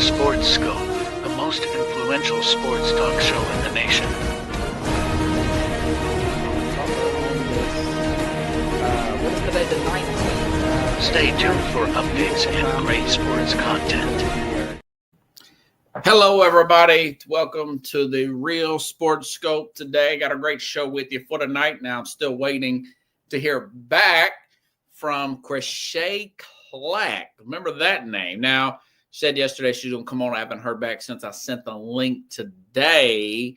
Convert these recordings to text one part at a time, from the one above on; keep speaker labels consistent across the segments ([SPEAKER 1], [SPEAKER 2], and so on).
[SPEAKER 1] to Sports Scope, the most influential sports talk show in the nation.
[SPEAKER 2] What is today, the 19th?
[SPEAKER 1] Stay tuned for updates and great sports content.
[SPEAKER 3] Hello, everybody. Welcome to the Real Sports Scope today. Got a great show with you for tonight. Now, I'm still waiting to hear back from Chrisshay Clack. Remember that name. Now, she said yesterday she's going to come on. I haven't heard back since I sent the link today.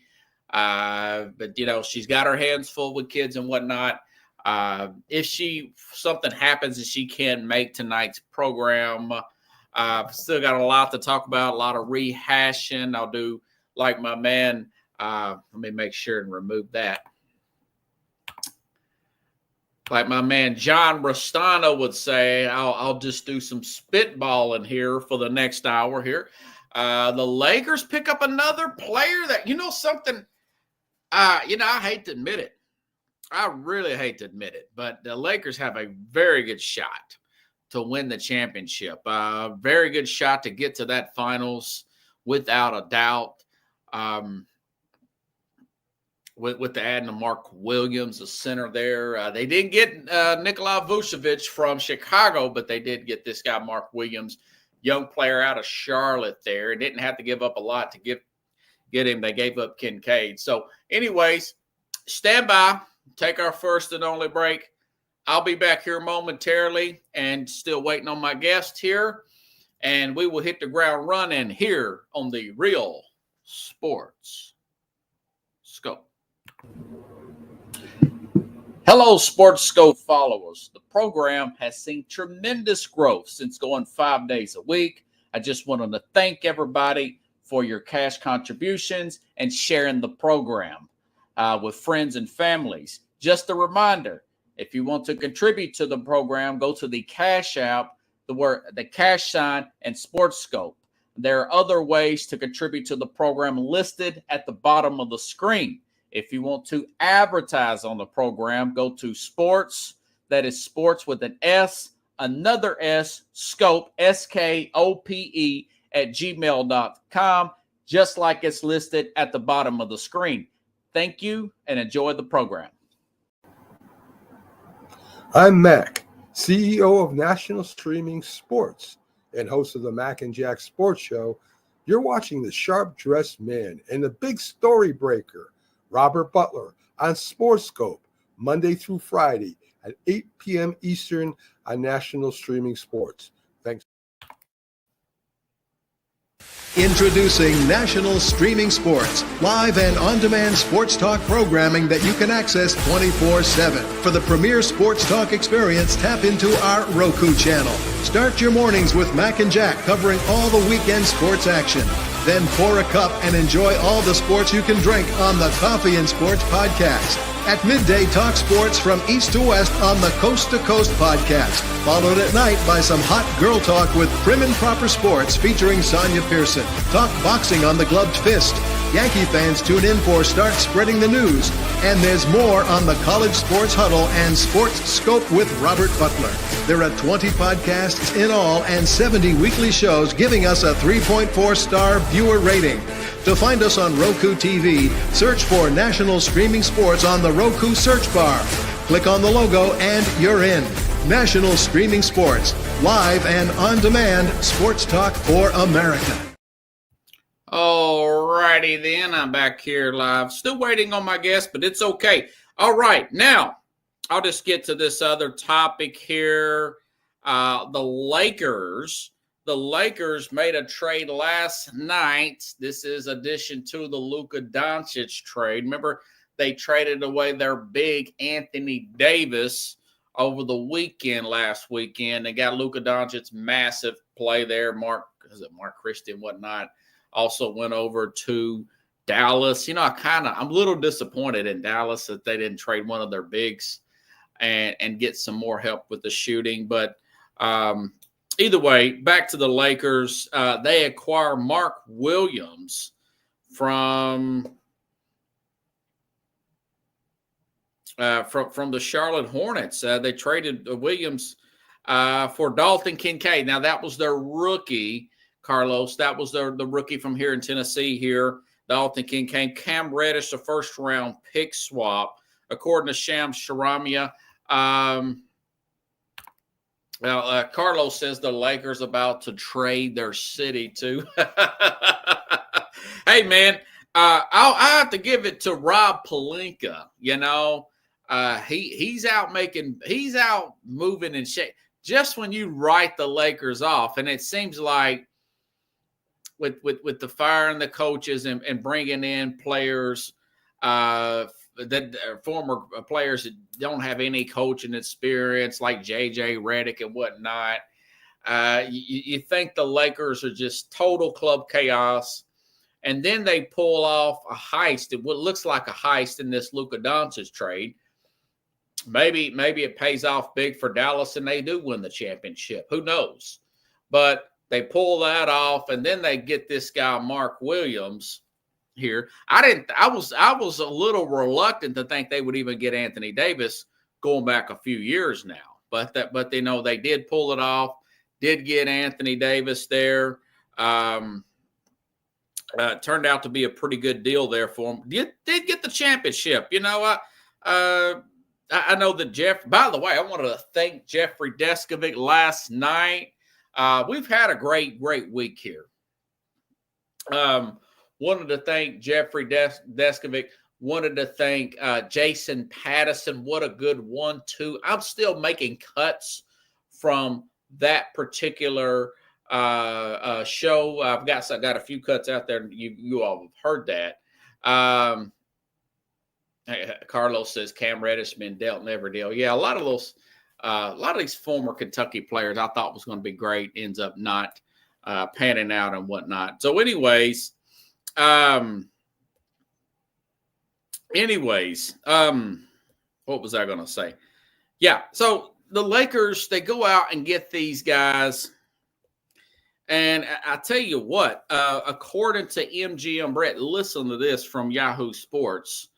[SPEAKER 3] But, you know, she's got her hands full with kids and whatnot. If something happens and she can't make tonight's program, still got a lot to talk about, a lot of rehashing. I'll do like my man. Let me make sure and remove that. Like my man John Rostano would say, I'll just do some spitballing here for the next hour here. The Lakers pick up another player that, something, I hate to admit it. I really hate to admit it, but the Lakers have a very good shot to win the championship. Very good shot to get to that finals without a doubt. With the adding of Mark Williams, the center there. They didn't get Nikola Vucevic from Chicago, but they did get this guy, Mark Williams, young player out of Charlotte there. Didn't have to give up a lot to get him. They gave up Kincaid. So anyways, stand by. Take our first and only break. I'll be back here momentarily and still waiting on my guest here. And we will hit the ground running here on the Real Sports Scope. Hello, Sports Scope followers. The program has seen tremendous growth since going 5 days a week. I just wanted to thank everybody for your cash contributions and sharing the program with friends and families. Just a reminder, if you want to contribute to the program, go to the Cash App, the cash sign, and Sports Scope. There are other ways to contribute to the program listed at the bottom of the screen. If you want to advertise on the program, go to sports, that is sports with an S, another S, scope, SKOPE, at gmail.com, just like it's listed at the bottom of the screen. Thank you and enjoy the program.
[SPEAKER 4] I'm Mac, CEO of National Streaming Sports and host of the Mac and Jack Sports Show. You're watching the sharp-dressed man and the big story breaker, Robert Butler, on Sports Scope, Monday through Friday at 8 p.m. Eastern on National Streaming Sports. Thanks.
[SPEAKER 5] Introducing National Streaming Sports, live and on-demand sports talk programming that you can access 24/7. For the premier sports talk experience, tap into our Roku channel. Start your mornings with Mac and Jack covering all the weekend sports action. Then pour a cup and enjoy all the sports you can drink on the Coffee and Sports podcast. At midday, talk sports from east to west on the Coast to Coast podcast. Followed at night by some hot girl talk with Prim and Proper Sports featuring Sonia Pearson. Talk boxing on the Gloved Fist. Yankee fans tune in for Start Spreading the News. And there's more on the College Sports Huddle and Sports Scope with Robert Butler. There are 20 podcasts in all and 70 weekly shows, giving us a 3.4-star viewer rating. To find us on Roku TV, search for National Streaming Sports on the Roku search bar. Click on the logo and you're in. National Streaming Sports, live and on-demand sports talk for America.
[SPEAKER 3] All righty then, I'm back here live. Still waiting on my guest, but it's okay. All right, now I'll just get to this other topic here. The Lakers made a trade last night. This is addition to the Luka Doncic trade. Remember, they traded away their big Anthony Davis over the weekend last weekend. They got Luka Doncic's massive play there. Mark Christian and whatnot also went over to Dallas. I'm a little disappointed in Dallas that they didn't trade one of their bigs and get some more help with the shooting. But either way, back to the Lakers. They acquire Mark Williams from the Charlotte Hornets. They traded Williams for Dalton Kincaid. Now, that was their rookie Carlos. That was the rookie from here in Tennessee here. The Alton King came. Cam Reddish, the first-round pick swap, according to Shams Sharamia. Carlos says the Lakers about to trade their city too. Hey, man, I have to give it to Rob Pelinka. You know, he's out moving and shake. Just when you write the Lakers off, and it seems like with the firing the coaches and bringing in players that former players that don't have any coaching experience, like J.J. Redick and whatnot, you think the Lakers are just total club chaos, and then they pull off a heist. What looks like a heist in this Luka Doncic trade. Maybe it pays off big for Dallas and they do win the championship. Who knows? But they pull that off, and then they get this guy Mark Williams here. I was a little reluctant to think they would even get Anthony Davis going back a few years now. But they know they did pull it off. Did get Anthony Davis there. Turned out to be a pretty good deal there for him. Did get the championship. You know, I know that Jeff. By the way, I wanted to thank Jeffrey Deskovic last night. We've had a great week here. Wanted to thank Jeffrey Deskovic. Wanted to thank Jason Patterson. What a good 1-2. I'm still making cuts from that particular show. I've got a few cuts out there. You all have heard that. Carlos says Cam Reddish been dealt, never deal. Yeah, a lot of these former Kentucky players I thought was going to be great ends up not panning out and whatnot. So, anyways, what was I going to say? Yeah, so the Lakers, they go out and get these guys. And I tell you what, according to MGM Brett, listen to this from Yahoo Sports.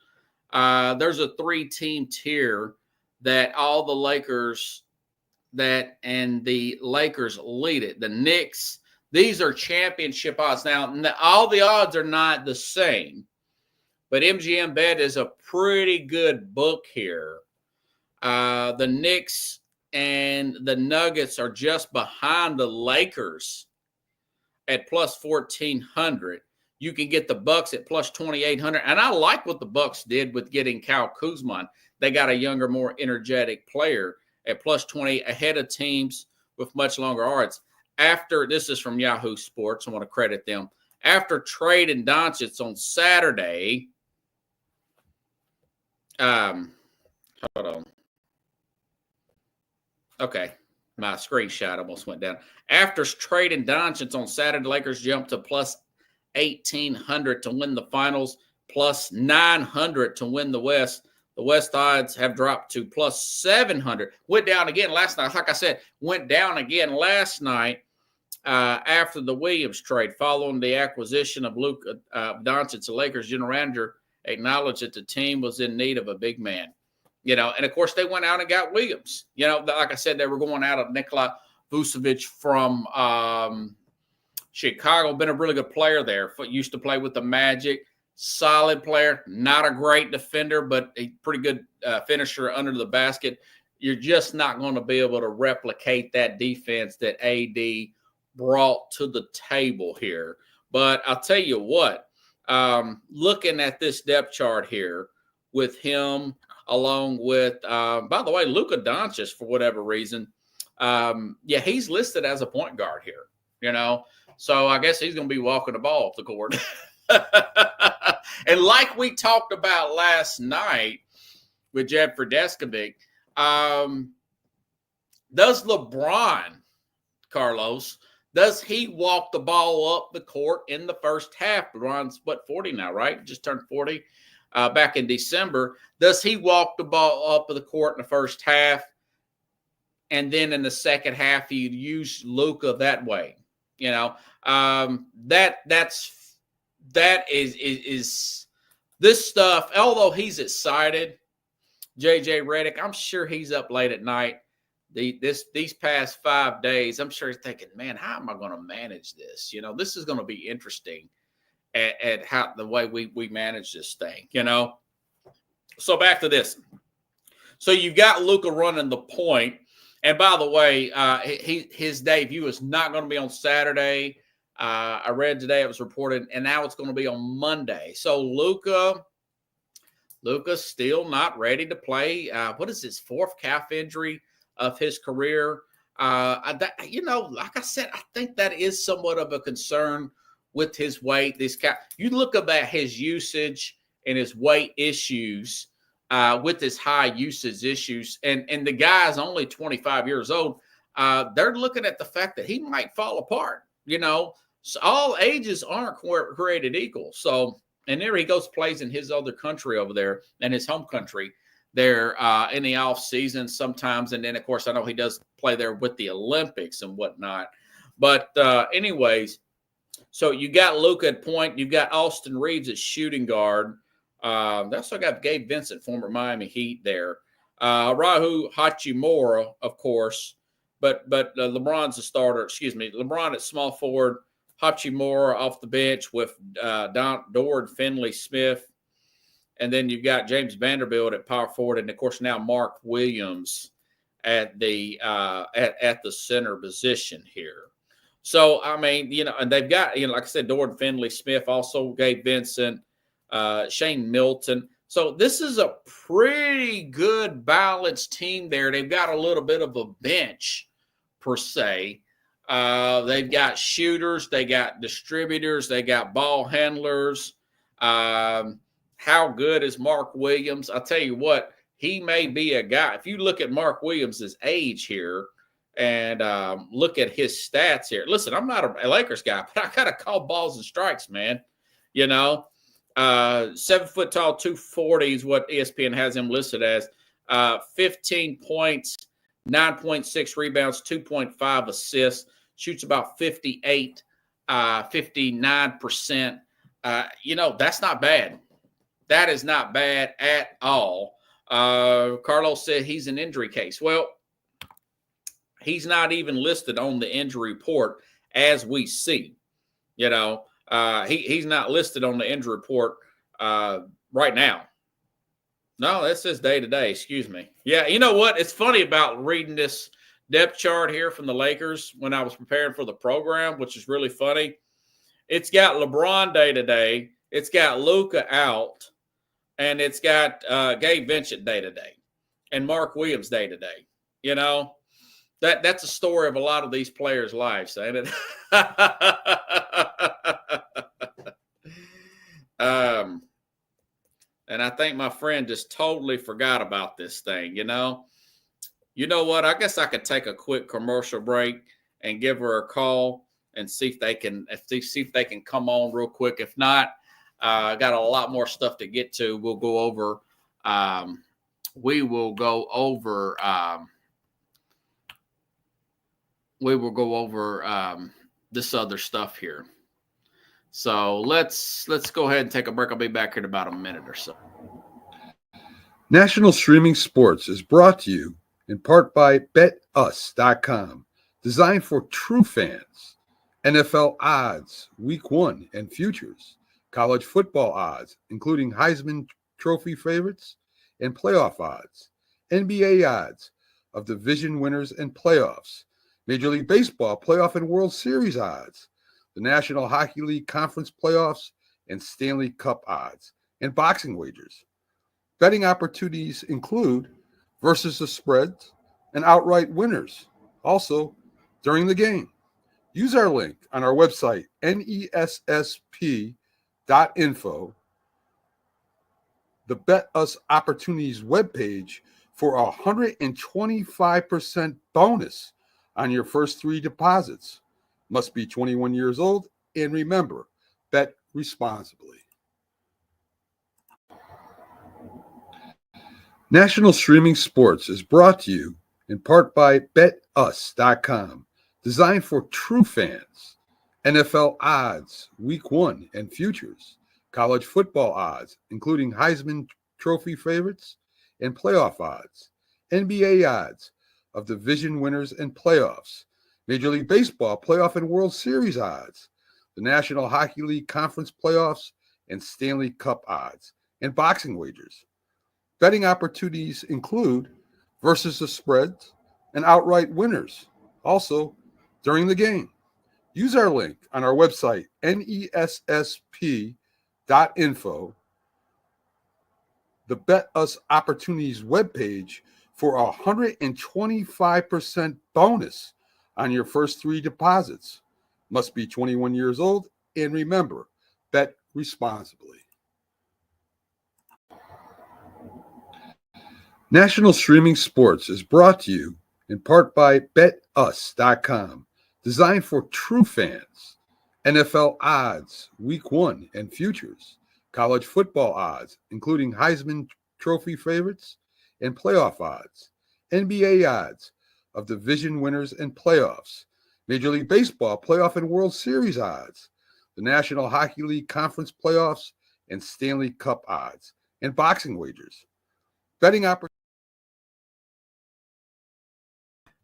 [SPEAKER 3] There's a 3-team tier that all the Lakers and the Lakers lead it. The Knicks, these are championship odds. Now, all the odds are not the same, but MGM Bet is a pretty good book here. The Knicks and the Nuggets are just behind the Lakers at plus 1,400. You can get the Bucks at plus 2,800. And I like what the Bucks did with getting Kyle Kuzma. They got a younger, more energetic player at plus 20 ahead of teams with much longer odds. This is from Yahoo Sports. I want to credit them. After trading Doncic on Saturday, hold on. Okay. My screenshot almost went down. After trading Doncic on Saturday, the Lakers jumped to plus 1,800 to win the finals, plus 900 to win the West. The West odds have dropped to plus 700. Went down again last night. Like I said, went down again last night after the Williams trade, following the acquisition of Luka Doncic. The Lakers general manager acknowledged that the team was in need of a big man. You know, and of course they went out and got Williams. You know, like I said, they were going out of Nikola Vucevic from Chicago. Been a really good player there. Used to play with the Magic. Solid player. Not a great defender, but a pretty good finisher under the basket. You're just not going to be able to replicate that defense that AD brought to the table here. But I'll tell you what, looking at this depth chart here with him, along with, by the way, Luka Doncic, for whatever reason, he's listed as a point guard here, you know. So I guess he's going to be walking the ball off the court. And like we talked about last night with Jeffrey Deskovic, does LeBron, Carlos, does he walk the ball up the court in the first half? LeBron's, 40 now, right? Just turned 40 back in December. Does he walk the ball up the court in the first half? And then in the second half, he use Luka that way. You know, that is this stuff. Although he's excited, JJ Redick, I'm sure he's up late at night these past 5 days, I'm sure he's thinking, man, how am I going to manage this? This is going to be interesting at how the way we manage this thing, So back to this. So you've got Luka running the point. And by the way, his debut is not going to be on Saturday. I read today it was reported, and now it's going to be on Monday. So Luka's still not ready to play. What is his 4th calf injury of his career? Like I said, I think that is somewhat of a concern with his weight. You look at his usage and his weight issues. With his high usage issues, and the guy's only 25 years old, they're looking at the fact that he might fall apart. So all ages aren't created equal. So, and there he goes, plays in his other country over there, in his home country there in the off season sometimes, and then of course I know he does play there with the Olympics and whatnot. But anyways, so you got Luka at point, you've got Austin Reeves at shooting guard. They also got Gabe Vincent, former Miami Heat there. Rahu Hachimura, of course, but LeBron's the starter. LeBron at small forward, Hachimura off the bench with Dord Finley-Smith. And then you've got James Vanderbilt at power forward, and of course now Mark Williams at the center position here. So I mean, and they've got like I said, Dord Finley-Smith, also Gabe Vincent. Shane Milton. So this is a pretty good balanced team there. They've got a little bit of a bench per se. They've got shooters, they got distributors, they got ball handlers. How good is Mark Williams? I'll tell you what, he may be a guy. If you look at Mark Williams' age here and look at his stats here. Listen, I'm not a Lakers guy, but I got to call balls and strikes, man. 7 foot tall, 240 is what ESPN has him listed as. 15 points, 9.6 rebounds, 2.5 assists, shoots about 59%. That's not bad. That is not bad at all. Carlos said he's an injury case. Well, he's not even listed on the injury report as we see, He's not listed on the injury report right now. No, that says day-to-day. Excuse me. Yeah, you know what? It's funny about reading this depth chart here from the Lakers when I was preparing for the program, which is really funny. It's got LeBron day-to-day. It's got Luka out. And it's got Gabe Vincent day-to-day. And Mark Williams day-to-day. That's a story of a lot of these players' lives, ain't it? And I think my friend just totally forgot about this thing, You know what? I guess I could take a quick commercial break and give her a call and see if they can come on real quick. If not, I got a lot more stuff to get to. We'll go over this other stuff here. So let's go ahead and take a break. I'll be back here in about a minute or so.
[SPEAKER 4] National Streaming Sports is brought to you in part by BetUs.com, designed for true fans. NFL odds, Week 1 and futures, college football odds, including Heisman Trophy favorites and playoff odds, NBA odds of division winners and playoffs, Major League Baseball playoff and World Series odds, the National Hockey League Conference playoffs and Stanley Cup odds, and boxing wagers. Betting opportunities include versus the spreads and outright winners, also during the game. Use our link on our website, nessp.info, the Bet Us Opportunities webpage, for a 125% bonus on your first 3 deposits. Must be 21 years old, and remember, bet responsibly. National Streaming Sports is brought to you in part by BetUs.com, designed for true fans. NFL odds, Week 1 and futures, college football odds, including Heisman Trophy favorites and playoff odds, NBA odds of division winners and playoffs, Major League Baseball playoff and World Series odds, the National Hockey League Conference playoffs and Stanley Cup odds, and boxing wagers. Betting opportunities include versus the spreads and outright winners, also during the game. Use our link on our website, nessp.info, the Bet Us Opportunities webpage, for a 125% bonus on your first 3 deposits. Must be 21 years old, and remember, bet responsibly. National Streaming Sports is brought to you in part by BetUs.com, designed for true fans. NFL odds, Week 1 and futures, college football odds, including Heisman Trophy favorites and playoff odds, NBA odds of division winners and playoffs, Major League Baseball playoff and World Series odds, the National Hockey League Conference playoffs and Stanley Cup odds, and boxing wagers. Betting opportunities.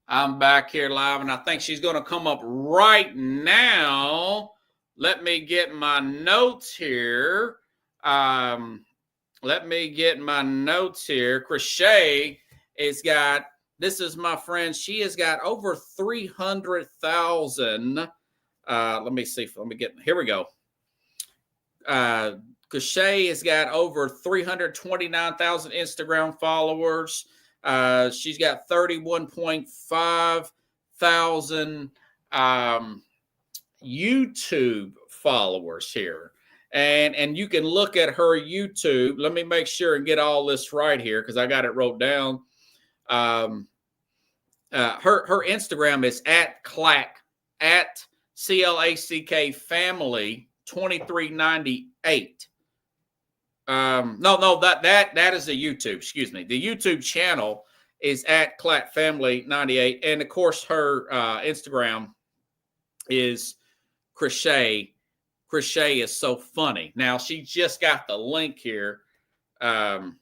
[SPEAKER 3] I'm back here live, and I think she's going to come up right now. Let me get my notes here. Chrisshay has got, this is my friend, she has got over 300,000. Let me see. Here we go. Chrisshay has got over 329,000 Instagram followers. She's got 31.5 thousand YouTube followers here. And you can look at her YouTube. Let me make sure and get all this right here because I got it wrote down. Her Instagram is at Clack, at CLACK family 2398. That is the YouTube. Excuse me. The YouTube channel is at Clack family 98, and of course her Instagram is Chrisshay. Chrisshay is so funny. Now, she just got the link here, and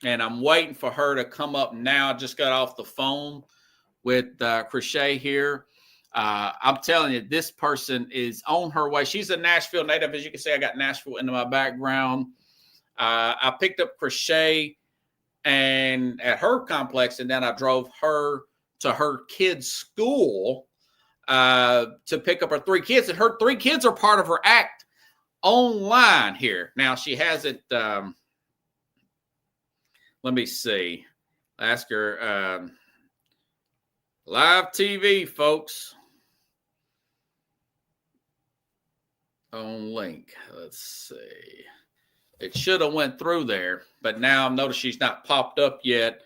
[SPEAKER 3] I'm waiting for her to come up now. I just got off the phone with Chrisshay here. I'm telling you, this person is on her way. She's a Nashville native. As you can see, I got Nashville into my background. I picked up Chrisshay and at her complex, and then I drove her to her kids' school to pick up her 3 kids, and her 3 kids are part of her act online here. Now she has it. Let me see. Ask her. Live TV, folks. On link. Let's see. It should have went through there, but now I've noticed she's not popped up yet.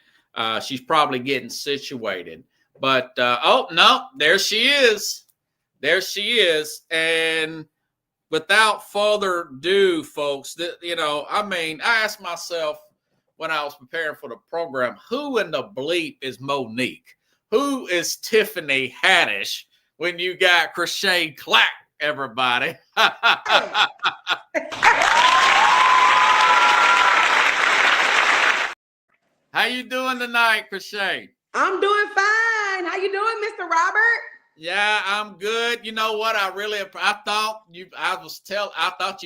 [SPEAKER 3] She's probably getting situated. But, oh, no, there she is. There she is. And without further ado, folks, I asked myself when I was preparing for the program, who in the bleep is Monique? Who is Tiffany Haddish when you got Chrisshay Clack, everybody? How you doing tonight, Chrisshay?
[SPEAKER 6] I'm doing fine. How you doing, Mr. Robert?
[SPEAKER 3] Yeah, I'm good. You know what? I thought you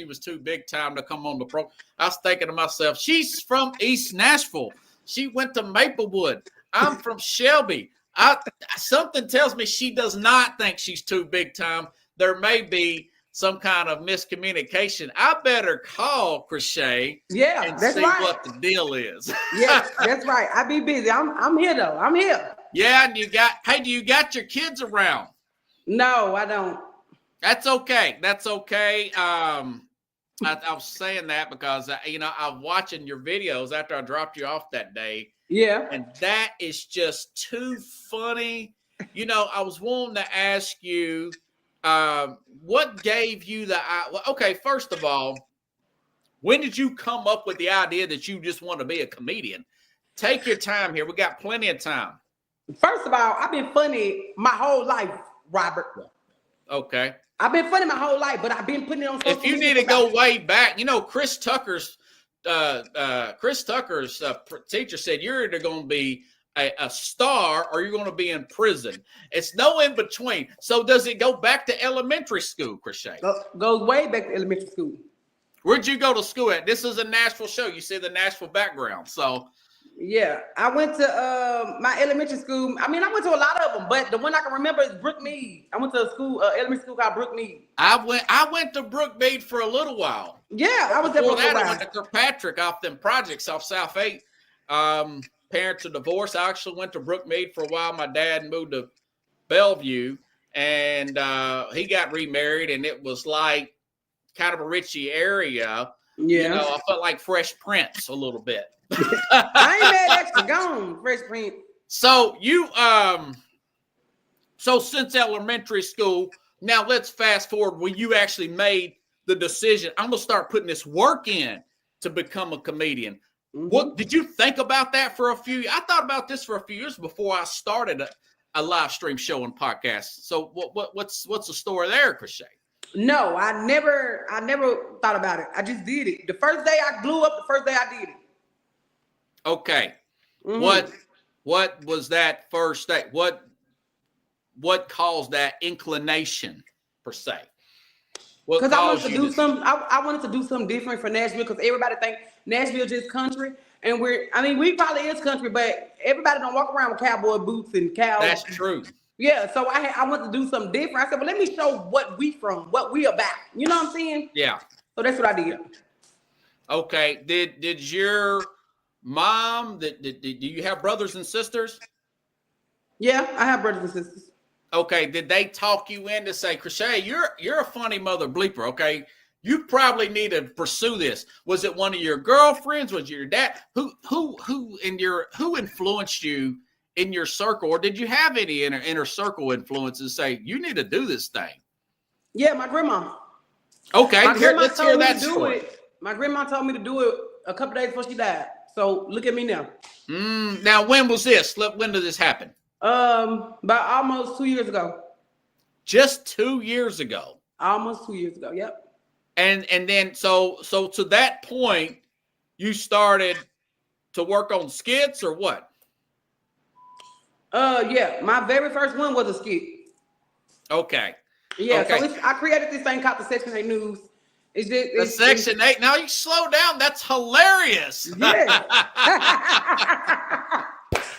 [SPEAKER 3] was too big time to come on the program. I was thinking to myself, she's from East Nashville. She went to Maplewood. I'm from Shelby. Something tells me she does not think she's too big time. There may be some kind of miscommunication. I better call Chrisshay and see what the deal is.
[SPEAKER 6] Yes, that's right. I be busy. I'm here though. I'm here.
[SPEAKER 3] Yeah, and do you got your kids around?
[SPEAKER 6] No, I don't.
[SPEAKER 3] That's okay. That's okay. I was saying that because I'm watching your videos after I dropped you off that day.
[SPEAKER 6] Yeah.
[SPEAKER 3] And that is just too funny. I was wanting to ask you, what gave you okay, first of all, when did you come up with the idea that you just want to be a comedian? Take your time here. We got plenty of time.
[SPEAKER 6] First of all, I've been funny my whole life, Robert.
[SPEAKER 3] Okay.
[SPEAKER 6] I've been funny my whole life, but I've been putting it on social
[SPEAKER 3] media. If you need to go way back, Chris Tucker's teacher said you're either going to be a star or you're going to be in prison. It's no in between. So does it go back to elementary school, Chrisshay?
[SPEAKER 6] Goes way back to elementary school.
[SPEAKER 3] Where'd you go to school at? This is a Nashville show. You see the Nashville background. So
[SPEAKER 6] yeah, I went to my elementary school. I mean, I went to a lot of them, but the one I can remember is Brookmead. I went to a school, elementary school called Brookmead.
[SPEAKER 3] I went to Brookmead for a little while.
[SPEAKER 6] Yeah, I was there
[SPEAKER 3] Before
[SPEAKER 6] for a
[SPEAKER 3] that,
[SPEAKER 6] while.
[SPEAKER 3] I went to Kirkpatrick off them projects off South 8. Parents are divorced. I actually went to Brookmead for a while. My dad moved to Bellevue, and he got remarried, and it was like kind of a Richie area.
[SPEAKER 6] Yeah.
[SPEAKER 3] You know, I felt like Fresh Prince a little bit.
[SPEAKER 6] I ain't mad extra gone, Fresh Prince.
[SPEAKER 3] So you so since elementary school, now let's fast forward when you actually made the decision, I'm gonna start putting this work in to become a comedian.
[SPEAKER 6] Mm-hmm.
[SPEAKER 3] What did you think about that for a few years? I thought about this for a few years before I started a live stream show and podcast. So what's the story there, Chrisshay?
[SPEAKER 6] No, I never thought about it. I just did it. The first day I blew up, the first day I did it.
[SPEAKER 3] Okay.
[SPEAKER 6] Mm-hmm.
[SPEAKER 3] What was that first day? What caused that inclination per se?
[SPEAKER 6] Because I wanted to do something. I wanted to do something different for Nashville because everybody think Nashville just country, and we probably is country, but everybody don't walk around with cowboy boots and cows.
[SPEAKER 3] That's true.
[SPEAKER 6] Yeah, so I want to do something different. I said, well, let me show what we about. You know what I'm saying?
[SPEAKER 3] Yeah.
[SPEAKER 6] So that's what I did.
[SPEAKER 3] Okay. Did your mom? Do you have brothers and sisters?
[SPEAKER 6] Yeah, I have brothers and sisters.
[SPEAKER 3] Okay. Did they talk you in to say, Chrisshay, you're a funny mother bleeper. Okay. You probably need to pursue this. Was it one of your girlfriends? Was it your dad? Who influenced you in your circle, or did you have any inner circle influences say you need to do this thing?
[SPEAKER 6] Yeah, my grandma.
[SPEAKER 3] Okay, let's hear that
[SPEAKER 6] do
[SPEAKER 3] story.
[SPEAKER 6] it. My grandma told me to do it a couple days before she died. So look at me now.
[SPEAKER 3] Now, when was this? When did this happen?
[SPEAKER 6] About almost 2 years ago.
[SPEAKER 3] Just 2 years ago.
[SPEAKER 6] Almost 2 years ago. Yep.
[SPEAKER 3] And then so to that point, you started to work on skits or what?
[SPEAKER 6] Yeah, my very first one was a skit.
[SPEAKER 3] Okay.
[SPEAKER 6] Yeah,
[SPEAKER 3] okay.
[SPEAKER 6] So I created this thing called the Section 8 News. It's
[SPEAKER 3] Section 8. Now you slow down. That's hilarious.
[SPEAKER 6] Yeah.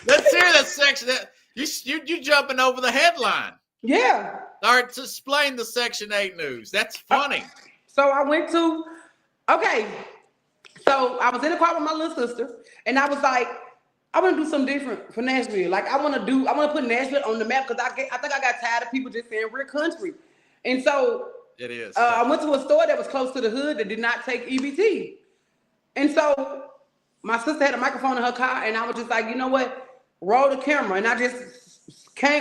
[SPEAKER 3] Let's hear that Section 8. You jumping over the headline.
[SPEAKER 6] Yeah.
[SPEAKER 3] All right, to explain the Section 8 News. That's funny.
[SPEAKER 6] So I went to, so I was in the car with my little sister, and I was like, I want to do something different for Nashville. Like I want to put Nashville on the map because I think I got tired of people just saying we're country. And so
[SPEAKER 3] it is.
[SPEAKER 6] I went to a store that was close to the hood that did not take EBT. And so my sister had a microphone in her car, and I was just like, you know what? Roll the camera. And I just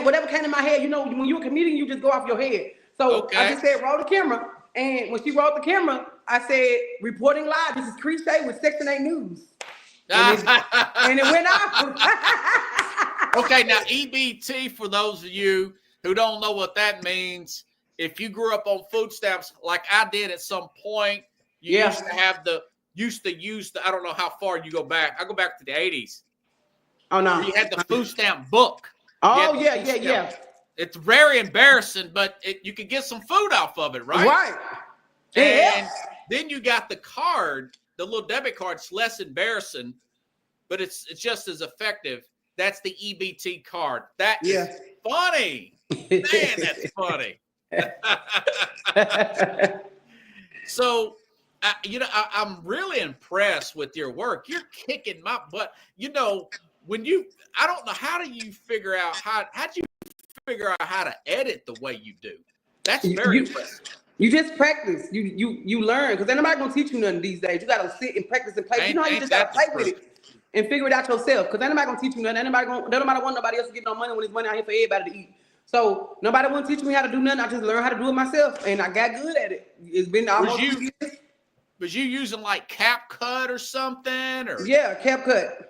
[SPEAKER 6] whatever came in my head, you know, when you're a comedian, you just go off your head. So I just said, roll the camera. And when she rolled the camera, I said, reporting live, this is Chrisshay with Section 8 News. And it went off.
[SPEAKER 3] Okay, now EBT, for those of you who don't know what that means, if you grew up on food stamps like I did at some point, you used to use the, I don't know how far you go back. I go back to the 80s.
[SPEAKER 6] Oh, no.
[SPEAKER 3] You had the food stamp book.
[SPEAKER 6] Oh, yeah.
[SPEAKER 3] It's very embarrassing, but you could get some food off of it, right?
[SPEAKER 6] Right.
[SPEAKER 3] And then you got the card, the little debit card. It's less embarrassing, but it's just as effective. That's the EBT card. That is funny. Man, that's funny. So, I'm really impressed with your work. You're kicking my butt. You know, I don't know, how do you figure out how to edit the way you do? That's very impressive.
[SPEAKER 6] You just practice. You learn, because ain't nobody gonna teach you nothing these days. You gotta sit and practice and play. You know how you just gotta play with it and figure it out yourself. Because ain't nobody gonna teach you nothing. Ain't nobody want nobody else to get no money when there's money out here for everybody to eat. So nobody want to teach me how to do nothing. I just learned how to do it myself, and I got good at it. It's been almost 2 years.
[SPEAKER 3] Was you using like CapCut or something? Or
[SPEAKER 6] yeah, CapCut.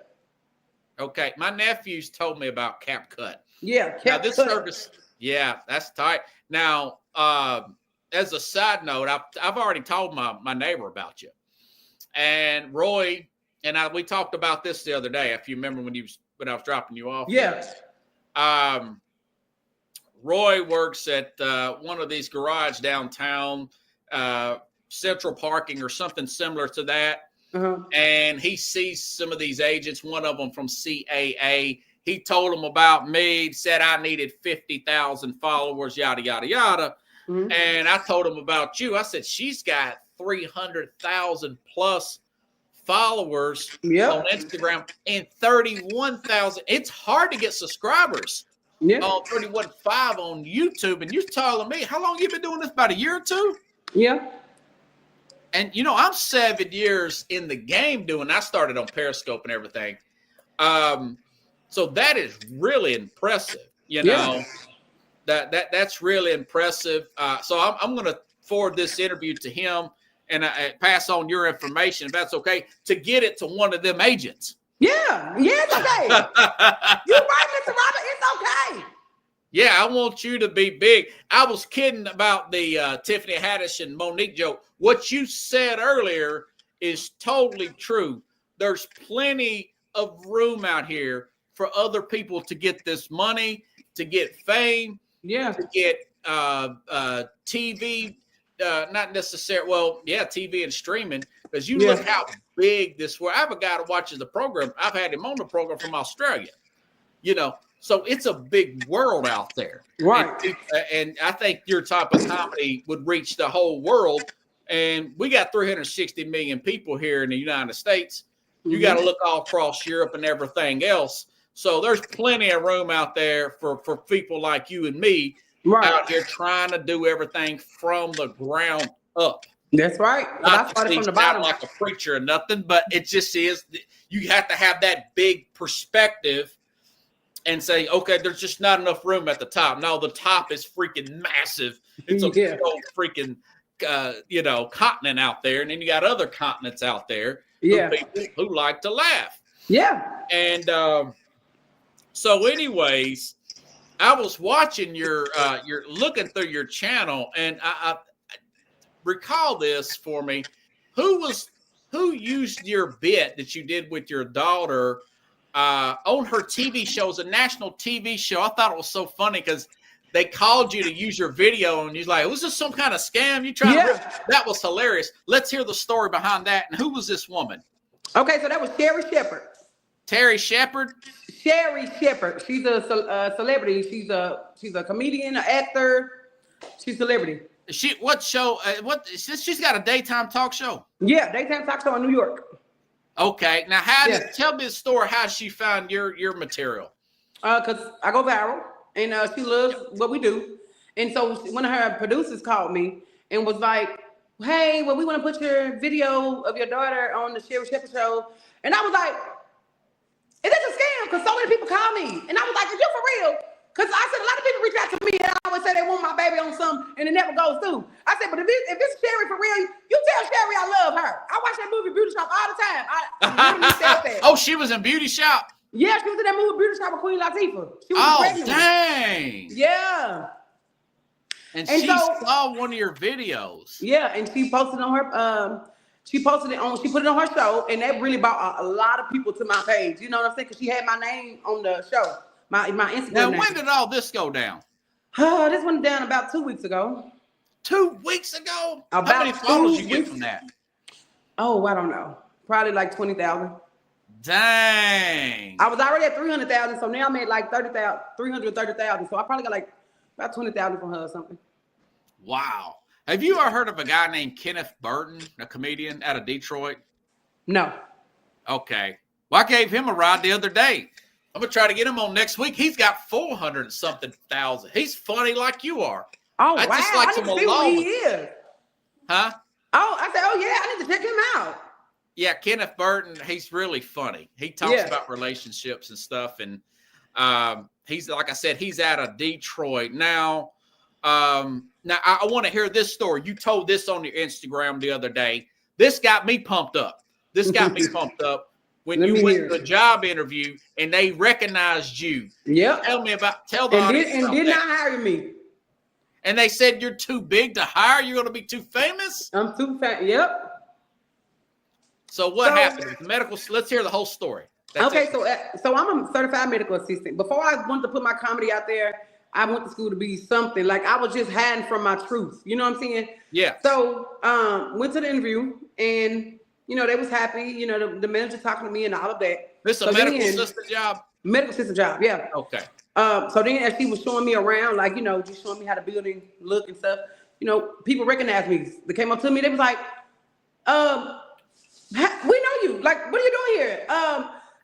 [SPEAKER 3] Okay, my nephews told me about CapCut.
[SPEAKER 6] Yeah, CapCut.
[SPEAKER 3] Now this service, that's tight. Now, as a side note, I've already told my neighbor about you, and Roy and we talked about this the other day. If you remember when you was when I was dropping you off.
[SPEAKER 6] Yes.
[SPEAKER 3] Roy works at one of these garage downtown, Central Parking or something similar to that. And he sees some of these agents, one of them from CAA. He told them about me, said I needed 50,000 followers, yada, yada, yada. And I told him about you. I said, she's got 300,000 plus followers on Instagram and 31,000. It's hard to get subscribers on 31.5 on YouTube. And you're telling me, how long you been doing this? About a year or two?
[SPEAKER 6] Yeah.
[SPEAKER 3] And, you know, I'm 7 years in the game doing, I started on Periscope and everything. So that is really impressive, you know. That's really impressive. So I'm going to forward this interview to him and pass on your information, if that's okay, to get it to one of them agents.
[SPEAKER 6] Yeah, it's okay. You're right, Mr. Robert. It's okay.
[SPEAKER 3] Yeah, I want you to be big. I was kidding about the Tiffany Haddish and Monique joke. What you said earlier is totally true. There's plenty of room out here for other people to get this money, to get fame, to get TV, not necessarily, TV and streaming, because you look how big this world. I have a guy that watches the program. I've had him on the program from Australia, you know. So it's a big world out there.
[SPEAKER 6] Right.
[SPEAKER 3] And I think your type of comedy would reach the whole world. And we got 360 million people here in the United States. You got to look all across Europe and everything else. So there's plenty of room out there for people like you and me out here trying to do everything from the ground up.
[SPEAKER 6] That's right.
[SPEAKER 3] Not to from the bottom like a preacher or nothing, but it just is. You have to have that big perspective and say, okay, there's just not enough room at the top. No, the top is freaking massive. It's a big old freaking, continent out there. And then you got other continents out there who like to laugh. Yeah. And so anyways, I was watching you're looking through your channel, and I recall this for me. Who used your bit that you did with your daughter on her TV show? It was a national TV show. I thought it was so funny because they called you to use your video, and you're like, was this some kind of scam? You trying to that was hilarious. Let's hear the story behind that. And who was this woman?
[SPEAKER 6] Okay, so that was Sherry Shepherd.
[SPEAKER 3] Terry Shepherd?
[SPEAKER 6] Sherry Shepherd. She's a celebrity. She's a comedian, an actor. She's a celebrity.
[SPEAKER 3] What show? She's got a daytime talk show.
[SPEAKER 6] Yeah, daytime talk show in New York.
[SPEAKER 3] Okay, now tell me the story. How she found your material?
[SPEAKER 6] Cause I go viral, and she loves what we do. And so one of her producers called me and was like, "Hey, well, we want to put your video of your daughter on the Sherry Shepherd show." And I was like, "It is a scam," because so many people call me, and I was like, "Are you for real?" Because I said a lot of people reach out to me and I always say they want my baby on something and it never goes through. I said, but if it's Sherry for real, you tell Sherry I love her. I watch that movie Beauty Shop all the time. I literally said that.
[SPEAKER 3] Oh, she was in Beauty Shop?
[SPEAKER 6] Yeah, she was in that movie Beauty Shop with Queen Latifah. She was pregnant.
[SPEAKER 3] Dang.
[SPEAKER 6] Yeah.
[SPEAKER 3] And she saw one of your videos.
[SPEAKER 6] Yeah, and she posted on her, she put it on her show, and that really brought a lot of people to my page. You know what I'm saying? Because she had my name on the show. My Instagram.
[SPEAKER 3] Now, when did all this go down?
[SPEAKER 6] This went down about 2 weeks ago.
[SPEAKER 3] 2 weeks ago?
[SPEAKER 6] How
[SPEAKER 3] many followers you get from that?
[SPEAKER 6] Oh, I don't know. Probably like 20,000.
[SPEAKER 3] Dang.
[SPEAKER 6] I was already at 300,000, so now I'm at like 330,000. So I probably got like about 20,000 from her or something.
[SPEAKER 3] Wow. Have you ever heard of a guy named Kenneth Burton, a comedian out of Detroit?
[SPEAKER 6] No.
[SPEAKER 3] Okay. Well, I gave him a ride the other day. I'm going to try to get him on next week. He's got 400 and something thousand. He's funny like you are.
[SPEAKER 6] Oh, wow. I need to see who he is.
[SPEAKER 3] Huh?
[SPEAKER 6] Oh, I said, oh, yeah, I need to check him out.
[SPEAKER 3] Yeah, Kenneth Burton, he's really funny. He talks about relationships and stuff. And he's, like I said, he's out of Detroit. Now I want to hear this story. You told this on your Instagram the other day. This got me pumped up. When you went to the job interview and they recognized you.
[SPEAKER 6] Yeah.
[SPEAKER 3] Tell the audience.
[SPEAKER 6] And did not hire me.
[SPEAKER 3] And they said you're too big to hire? You're going to be too famous?
[SPEAKER 6] I'm too fat. Yep.
[SPEAKER 3] So what happened? Let's hear the whole story.
[SPEAKER 6] Okay, so I'm a certified medical assistant. Before I wanted to put my comedy out there, I went to school to be something. Like I was just hiding from my truth. You know what I'm saying?
[SPEAKER 3] Yeah.
[SPEAKER 6] So went to the interview and they was happy. The manager talking to me and all of that.
[SPEAKER 3] This is a medical assistant job?
[SPEAKER 6] Medical assistant job, yeah.
[SPEAKER 3] Okay.
[SPEAKER 6] So then as she was showing me around, like, just showing me how the building look and stuff, people recognized me. They came up to me, they was like, we know you. Like, what are you doing here?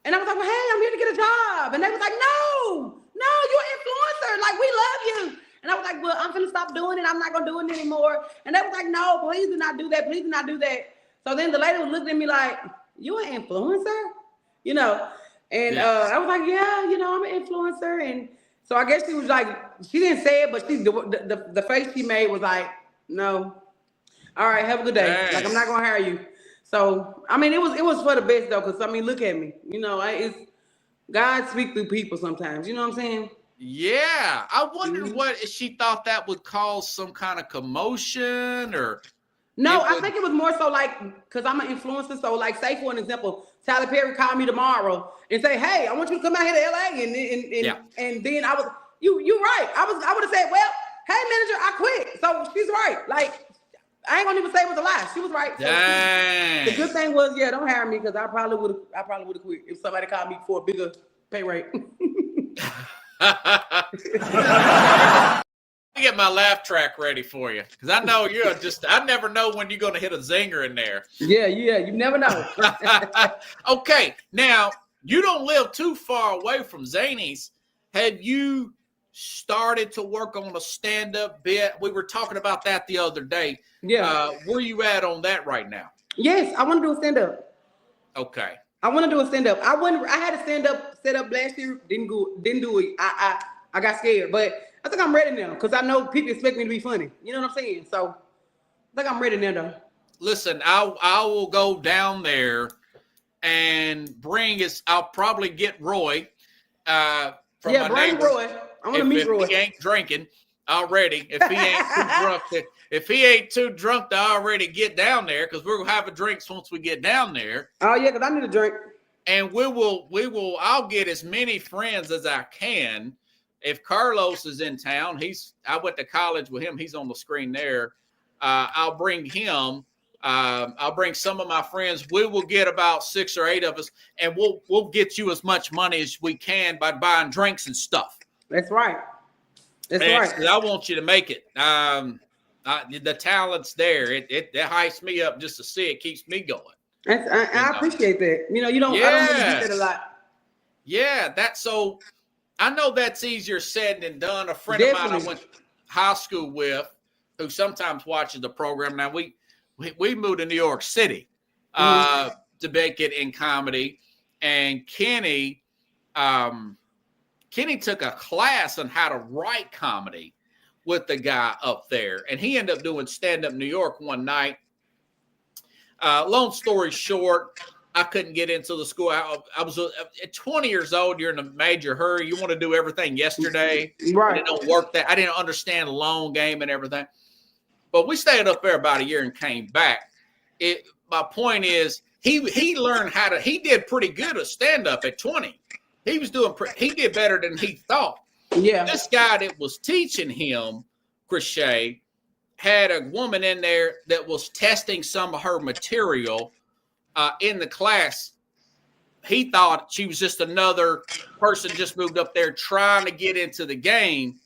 [SPEAKER 6] And I was like, well, hey, I'm here to get a job. And they was like, no, you're an influencer. Like, we love you. And I was like, well, I'm finna stop doing it. I'm not gonna do it anymore. And they was like, no, please do not do that. Please do not do that. So then the lady was looking at me like, you an influencer? And I was like, yeah, I'm an influencer. And so I guess she was like, she didn't say it, but the face she made was like, no. All right, have a good day.
[SPEAKER 3] Dang.
[SPEAKER 6] Like, I'm not gonna hire you. So I mean, it was for the best though, because I mean, look at me. It's God speak through people sometimes. You know what I'm saying?
[SPEAKER 3] Yeah, I wonder what if she thought that would cause some kind of commotion or.
[SPEAKER 6] No, I think it was more so like, because I'm an influencer. So like, say for an example, Tyler Perry called me tomorrow and say, hey, I want you to come out here to LA. And then I was, you're right. I would have said, well, hey manager, I quit. So she's right. Like, I ain't gonna even say it was a lie. She was right. So
[SPEAKER 3] Dang.
[SPEAKER 6] the good thing was, don't hire me, because I probably would have quit if somebody called me for a bigger pay rate.
[SPEAKER 3] Let me get my laugh track ready for you, because I know I never know when you're going to hit a zinger in there.
[SPEAKER 6] Yeah, you never know.
[SPEAKER 3] Okay, now, you don't live too far away from Zany's. Have you started to work on a stand-up bit? We were talking about that the other day.
[SPEAKER 6] Yeah.
[SPEAKER 3] Where you at on that right now?
[SPEAKER 6] Yes, I want to do a stand-up.
[SPEAKER 3] Okay.
[SPEAKER 6] I want to do a stand-up. I had a stand-up set up last year. Didn't do it. I got scared, but I think I'm ready now, because I know people expect me to be funny. You know what I'm saying? So I think I'm ready now, though.
[SPEAKER 3] Listen, I will go down there and I'll probably get Roy from my
[SPEAKER 6] bring
[SPEAKER 3] neighbor.
[SPEAKER 6] Roy. I want to meet Roy.
[SPEAKER 3] If he ain't drinking already, if he ain't too drunk to already get down there, because we're gonna have a drinks once we get down there.
[SPEAKER 6] Oh yeah, because I need a drink.
[SPEAKER 3] And I'll get as many friends as I can. If Carlos is in town, I went to college with him. He's on the screen there. I'll bring him. I'll bring some of my friends. We will get about 6 or 8 of us, and we'll get you as much money as we can by buying drinks and stuff.
[SPEAKER 6] That's right. Right.
[SPEAKER 3] I want you to make it. The talent's there. It hypes me up just to see it. Keeps me going.
[SPEAKER 6] I appreciate that. I don't really get that a lot.
[SPEAKER 3] Yeah, I know that's easier said than done. A friend of mine I went to high school with, who sometimes watches the program. Now we moved to New York City to make it in comedy, and Kenny took a class on how to write comedy with the guy up there, and he ended up doing stand-up New York one night. Long story short, I couldn't get into the school. I was at 20 years old. You're in a major hurry. You want to do everything yesterday.
[SPEAKER 6] Right.
[SPEAKER 3] It don't work that. I didn't understand the long game and everything. But we stayed up there about a year and came back. My point is, he learned he did pretty good at stand-up at 20. He did better than he thought.
[SPEAKER 6] Yeah.
[SPEAKER 3] This guy that was teaching him, Chrisshay, had a woman in there that was testing some of her material in the class. He thought she was just another person just moved up there trying to get into the game.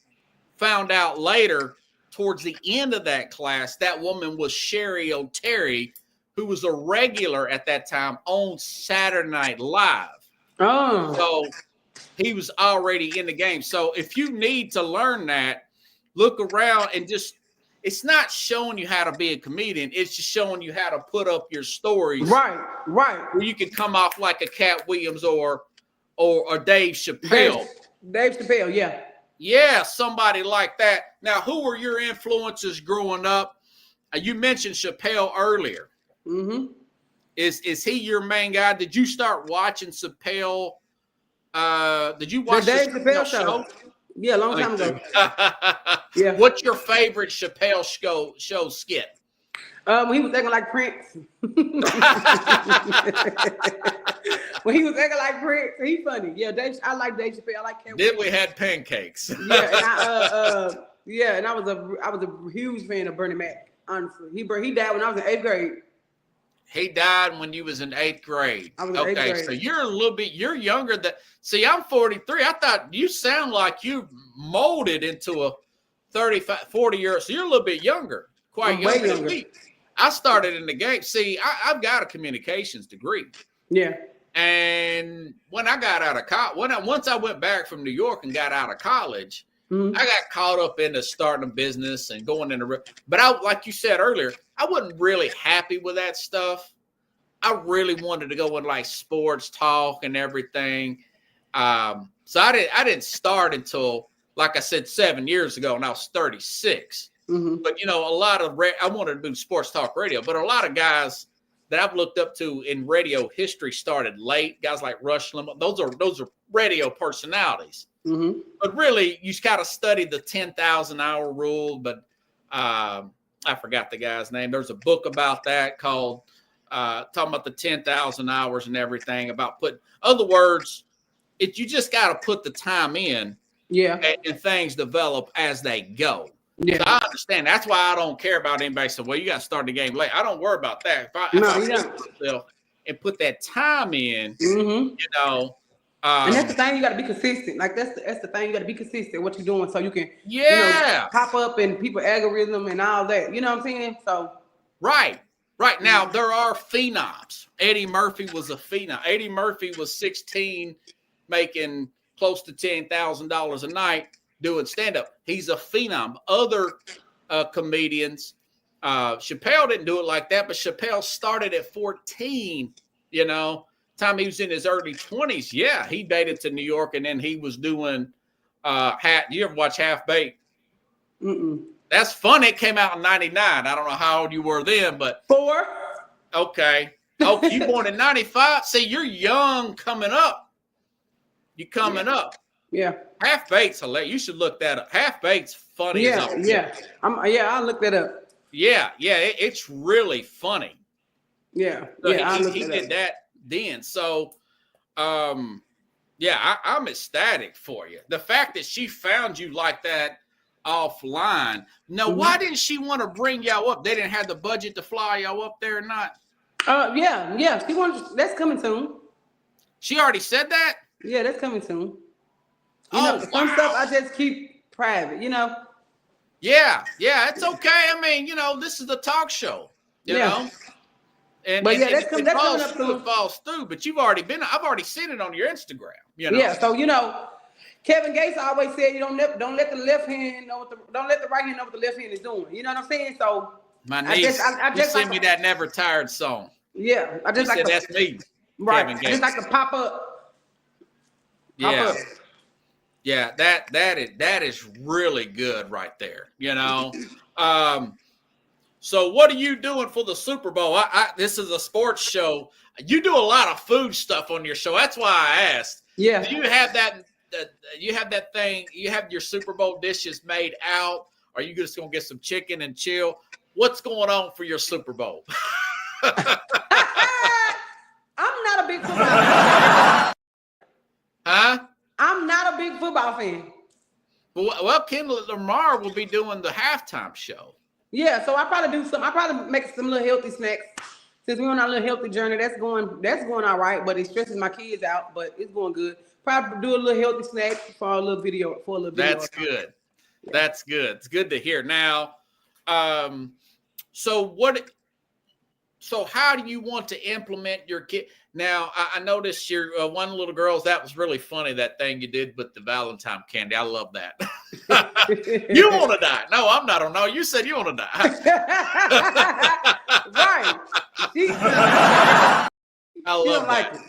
[SPEAKER 3] Found out later, towards the end of that class, that woman was Sherry O'Terry, who was a regular at that time on Saturday Night Live.
[SPEAKER 6] Oh.
[SPEAKER 3] So he was already in the game. So if you need to learn that, look around and it's not showing you how to be a comedian. It's just showing you how to put up your stories.
[SPEAKER 6] Right.
[SPEAKER 3] Where you can come off like a Cat Williams or Dave Chappelle.
[SPEAKER 6] Dave Chappelle, yeah.
[SPEAKER 3] Yeah, somebody like that. Now, who were your influences growing up? You mentioned Chappelle earlier.
[SPEAKER 6] Mm-hmm.
[SPEAKER 3] Is he your main guy? Did you start watching Chappelle? Did you watch
[SPEAKER 6] the Dave Chappelle show? Yeah, a long time ago. Yeah.
[SPEAKER 3] What's your favorite Chappelle show skit?
[SPEAKER 6] When he was acting like Prince. When he was acting like Prince, he funny. Yeah, I like Dave Chappelle. I like Kevin.
[SPEAKER 3] Then we had pancakes.
[SPEAKER 6] And I was a huge fan of Bernie Mac. Honestly, he died when I was in 8th grade.
[SPEAKER 3] He died when you was in 8th grade.
[SPEAKER 6] I was in 8th grade.
[SPEAKER 3] So you're younger than. See, I'm 43. I thought you sound like you molded into a 35, 40 year. So you're a little bit younger, quite younger than me. I started in the game. See, I've got a communications degree.
[SPEAKER 6] Yeah.
[SPEAKER 3] And when I got out of college, once I went back from New York and got out of college, I got caught up into starting a business and going into. But like you said earlier, I wasn't really happy with that stuff. I really wanted to go in like sports talk and everything. So I didn't start until, like I said, 7 years ago, and I was 36. But a lot of I wanted to do sports talk radio, but a lot of guys that I've looked up to in radio history started late. Guys like Rush Limbaugh, those are radio personalities. But really, you just got to study the 10,000 hour rule. But I forgot the guy's name. There's a book about that called talking about the 10,000 hours and everything about other words, you just got to put the time in.
[SPEAKER 6] Yeah.
[SPEAKER 3] And things develop as they go.
[SPEAKER 6] Yeah.
[SPEAKER 3] So I understand. That's why I don't care about anybody saying, well, you got to start the game late. I don't worry about that. If I and put that time in,
[SPEAKER 6] and that's the thing, you got to be consistent. Like that's the thing, you got to be consistent what you're doing so you can pop up in people algorithm and all that. You know what I'm saying? So
[SPEAKER 3] right now there are phenoms. Eddie Murphy was a phenom. Eddie Murphy was 16, making close to $10,000 a night doing stand-up. He's a phenom. Other comedians, Chappelle didn't do it like that, but Chappelle started at 14, time he was in his early 20s. Yeah, he made it to New York, and then he was doing you ever watch Half Baked? That's funny. It came out in 99. I don't know how old you were then, but
[SPEAKER 6] 4.
[SPEAKER 3] Okay. Oh, you born in 95? See, you're young coming up. You coming up.
[SPEAKER 6] Yeah.
[SPEAKER 3] Half Baked's hilarious. You should look that up. Half Baked's funny as all.
[SPEAKER 6] Yeah. I'll look that up.
[SPEAKER 3] Yeah. It's really funny.
[SPEAKER 6] Yeah.
[SPEAKER 3] So
[SPEAKER 6] he
[SPEAKER 3] did that then. So, I'm ecstatic for you. The fact that she found you like that offline. Now, why didn't she want to bring y'all up? They didn't have the budget to fly y'all up there or not?
[SPEAKER 6] Yeah. She wanted. That's coming soon.
[SPEAKER 3] She already said that?
[SPEAKER 6] Yeah, that's coming soon.
[SPEAKER 3] Some
[SPEAKER 6] stuff I just keep private,
[SPEAKER 3] Yeah, it's okay. I mean, this is the talk show, you know. That's coming up soon. It falls through, but I've already seen it on your Instagram,
[SPEAKER 6] Yeah, so Kevin Gates always said you don't let the left hand know don't let the right hand know what the left hand is doing. You know what I'm saying? So
[SPEAKER 3] my niece, I just sent me that Never Tired song.
[SPEAKER 6] Yeah, I just
[SPEAKER 3] that's me.
[SPEAKER 6] Right,
[SPEAKER 3] Kevin
[SPEAKER 6] I
[SPEAKER 3] Gates.
[SPEAKER 6] just like to pop up.
[SPEAKER 3] Yeah, that is really good right there. So what are you doing for the Super Bowl? This is a sports show. You do a lot of food stuff on your show. That's why I asked.
[SPEAKER 6] Yeah.
[SPEAKER 3] Do you have that? You have that thing? You have your Super Bowl dishes made out? Or are you just gonna get some chicken and chill? What's going on for your Super Bowl?
[SPEAKER 6] I'm not a big football fan.
[SPEAKER 3] Huh?
[SPEAKER 6] I'm not a big football fan.
[SPEAKER 3] Well, Kendall Lamar will be doing the halftime show.
[SPEAKER 6] Yeah, so I probably make some little healthy snacks. Since we're on our little healthy journey, that's going all right, but it stresses my kids out, but it's going good. Probably do a little healthy snack for a little video.
[SPEAKER 3] That's good. Yeah. That's good. It's good to hear. Now, so how do you want to implement your kid? Now, I noticed your one little girls. That was really funny, that thing you did with the Valentine candy. I love that. You want to die? No, I'm not. No, you said you want to die.
[SPEAKER 6] Right.
[SPEAKER 3] I love that.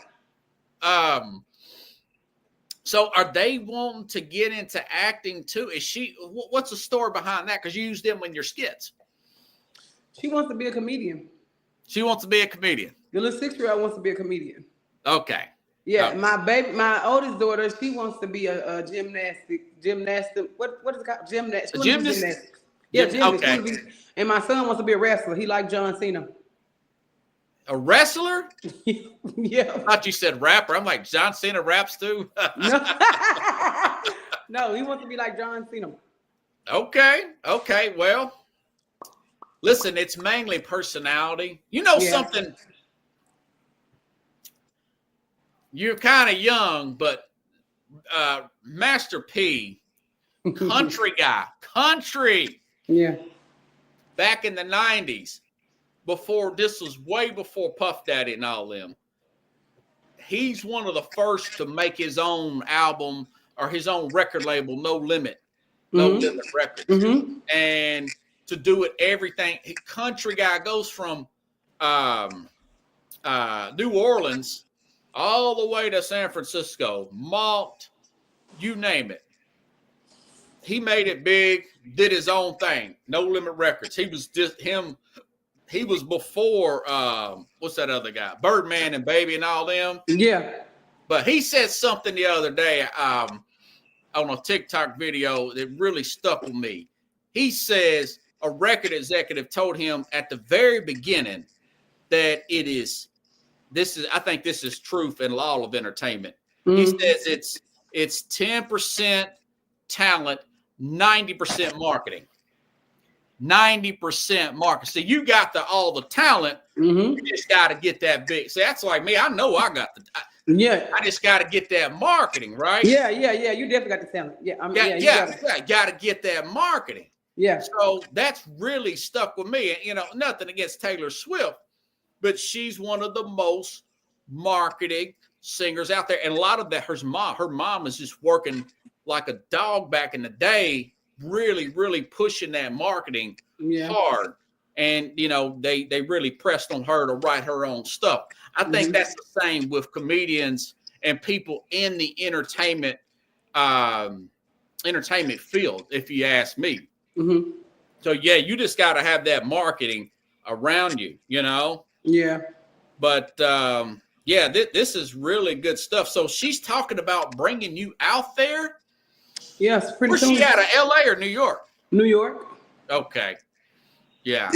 [SPEAKER 3] So are they wanting to get into acting too? What's the story behind that? Because you use them in your skits.
[SPEAKER 6] She wants to be a comedian.
[SPEAKER 3] She wants to be a comedian.
[SPEAKER 6] The little 6-year-old wants to be a comedian.
[SPEAKER 3] Okay.
[SPEAKER 6] Yeah, my oldest daughter, she wants to be a gymnastic. What is it called? Gymnast.
[SPEAKER 3] Gymnast.
[SPEAKER 6] Yeah,
[SPEAKER 3] Jimmy,
[SPEAKER 6] Jimmy.
[SPEAKER 3] okay.
[SPEAKER 6] And my son wants to be a wrestler. He like John Cena.
[SPEAKER 3] A wrestler?
[SPEAKER 6] Yeah.
[SPEAKER 3] I thought you said rapper. I'm like, John Cena raps too?
[SPEAKER 6] No. No, he wants to be like John Cena.
[SPEAKER 3] Okay. Well, listen, it's mainly personality. You know something? You're kind of young, but Master P, country guy,
[SPEAKER 6] Yeah.
[SPEAKER 3] back in the 90s, this was way before Puff Daddy and all them. He's one of the first to make his own album or his own record label, No Limit Records.
[SPEAKER 6] Mm-hmm.
[SPEAKER 3] And to do it, everything. Country guy goes from New Orleans all the way to San Francisco, Malt, you name it. He made it big, did his own thing. No Limit Records. He was just him. He was before what's that other guy? Birdman and Baby and all them.
[SPEAKER 6] Yeah.
[SPEAKER 3] But he said something the other day on a TikTok video that really stuck with me. He says a record executive told him at the very beginning that I think this is truth in all of entertainment. He says it's 10% talent, 90% marketing. 90% marketing. So you got all the talent. You just got to get that big. See, that's like me. I know I got I just got to get that marketing, right?
[SPEAKER 6] Yeah. You definitely got the talent. Yeah.
[SPEAKER 3] Got to get that marketing.
[SPEAKER 6] Yeah.
[SPEAKER 3] So that's really stuck with me. And, nothing against Taylor Swift, but she's one of the most marketing singers out there. And a lot of that, her mom is just working like a dog back in the day, really, really pushing that marketing hard. And, they really pressed on her to write her own stuff. I think that's the same with comedians and people in the entertainment field, if you ask me. So, you just got to have that marketing around you,
[SPEAKER 6] Yeah.
[SPEAKER 3] But, this is really good stuff. So she's talking about bringing you out there.
[SPEAKER 6] Yes, pretty
[SPEAKER 3] Where's
[SPEAKER 6] soon.
[SPEAKER 3] she out of, LA or New York?
[SPEAKER 6] New York.
[SPEAKER 3] Okay. Yeah.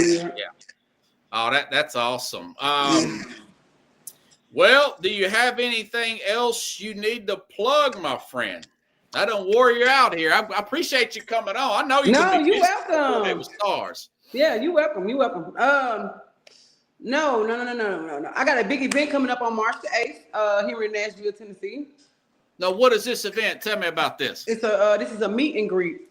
[SPEAKER 3] Oh, that's awesome. Well, do you have anything else you need to plug, my friend? I don't wore you out here. I appreciate you coming on. I know you're
[SPEAKER 6] you're welcome.
[SPEAKER 3] With stars.
[SPEAKER 6] Yeah, you're welcome. You're welcome. No. I got a big event coming up on March the 8th here in Nashville, Tennessee.
[SPEAKER 3] Now, what is this event? Tell me about this.
[SPEAKER 6] This is a meet and greet.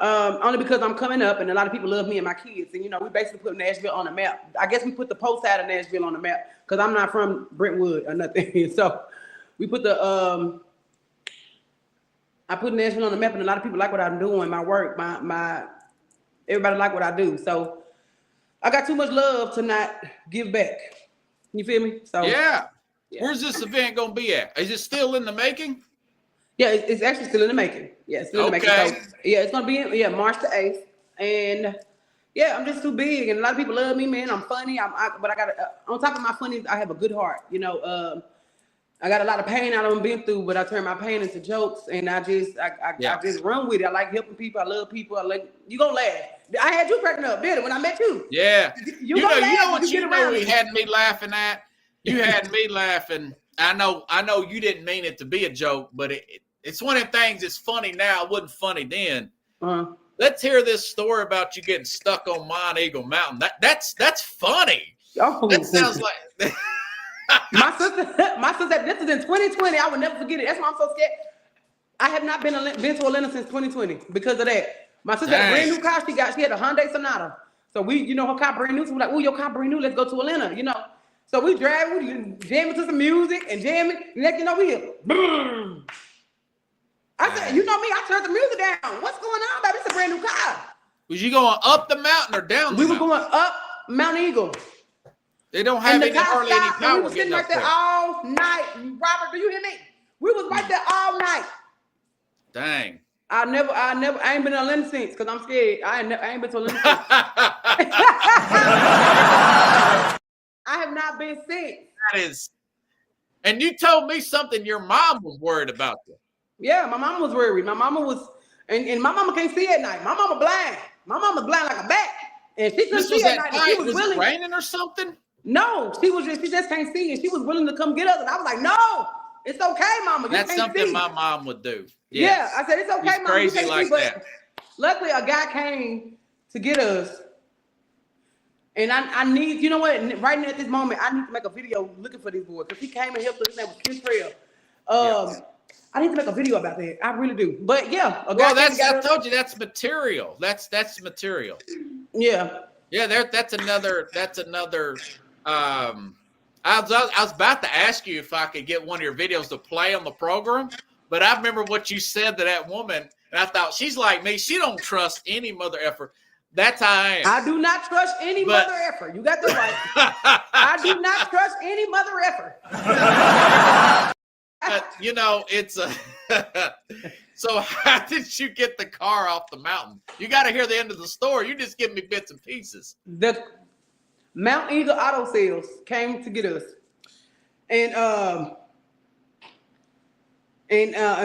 [SPEAKER 6] Only because I'm coming up and a lot of people love me and my kids. And, we basically put Nashville on the map. I guess we put the post side of Nashville on the map because I'm not from Brentwood or nothing. So we put I put Nashville on the map and a lot of people like what I'm doing, my work, everybody like what I do. So I got too much love to not give back. You feel me? So
[SPEAKER 3] yeah. Where's this event going to be at? Is it still in the making?
[SPEAKER 6] Yeah, it's actually still in the making. Yeah, it's still in the making. So, it's going to be March the 8th. And I'm just too big. And a lot of people love me, man. I'm funny. But I got on top of my funny, I have a good heart. I got a lot of pain I done been through, but I turn my pain into jokes, and I just run with it. I like helping people. I love people. You gonna laugh. I had you cracking up, did it, when I met you?
[SPEAKER 3] Yeah.
[SPEAKER 6] You know what
[SPEAKER 3] you had me laughing at? You had me laughing. I know you didn't mean it to be a joke, but it's one of them things that's funny now. It wasn't funny then. Let's hear this story about you getting stuck on Mount Eagle Mountain. That's funny.
[SPEAKER 6] Oh,
[SPEAKER 3] that sounds like
[SPEAKER 6] my sister, this is in 2020. I will never forget it. That's why I'm so scared. I have not been to Atlanta since 2020 because of that. My sister had a brand new car. She had a Hyundai Sonata. So her car brand new. So we're like, oh, your car brand new. Let's go to Atlanta, So we jamming to some music and jamming. Next we hear, boom. I said, you know me, I turned the music down. What's going on, baby? It's a brand new car.
[SPEAKER 3] Was you going up the mountain or down the mountain?
[SPEAKER 6] We were going up Mount Eagle.
[SPEAKER 3] They don't have hardly any power.
[SPEAKER 6] We were sitting right there all night. Robert, do you hear me? We was right there all night.
[SPEAKER 3] Dang.
[SPEAKER 6] I ain't been to Atlanta since because I'm scared. I ain't been to Atlanta since. I have not been since.
[SPEAKER 3] That is. And you told me something your mom was worried about you.
[SPEAKER 6] Yeah, my mama was worried. My mama was, and my mama can't see at night. My mama blind. My mom was blind like a bat, and she couldn't
[SPEAKER 3] This
[SPEAKER 6] see
[SPEAKER 3] was
[SPEAKER 6] at
[SPEAKER 3] that
[SPEAKER 6] night. She
[SPEAKER 3] night.
[SPEAKER 6] was
[SPEAKER 3] Was it
[SPEAKER 6] willing.
[SPEAKER 3] raining or something?
[SPEAKER 6] No, she just can't see, and she was willing to come get us. And I was like, no, it's okay, mama. You
[SPEAKER 3] That's
[SPEAKER 6] can't
[SPEAKER 3] something
[SPEAKER 6] see.
[SPEAKER 3] my mom would do.
[SPEAKER 6] Yeah,
[SPEAKER 3] Yes.
[SPEAKER 6] I said it's okay,
[SPEAKER 3] She's
[SPEAKER 6] mama.
[SPEAKER 3] crazy
[SPEAKER 6] You can't
[SPEAKER 3] like
[SPEAKER 6] see, but
[SPEAKER 3] that.
[SPEAKER 6] luckily a guy came to get us. And I need, you know what? Right now at this moment, I need to make a video looking for this boy because he came and helped us. His name was Chrisshay. I need to make a video about that. I really do. But yeah, a guy
[SPEAKER 3] Well,
[SPEAKER 6] came and got
[SPEAKER 3] I
[SPEAKER 6] us.
[SPEAKER 3] told you that's material. That's material.
[SPEAKER 6] Yeah.
[SPEAKER 3] Yeah, that's another. I was about to ask you if I could get one of your videos to play on the program, but I remember what you said to that woman, and I thought she's like me. She don't trust any mother effer. That's how I am.
[SPEAKER 6] I do not trust any mother effer. You got that right. I do not trust any mother effer.
[SPEAKER 3] You know, it's a. So how did you get the car off the mountain? You got to hear the end of the story. You just give me bits and pieces.
[SPEAKER 6] The Mount Eagle Auto Sales came to get us, and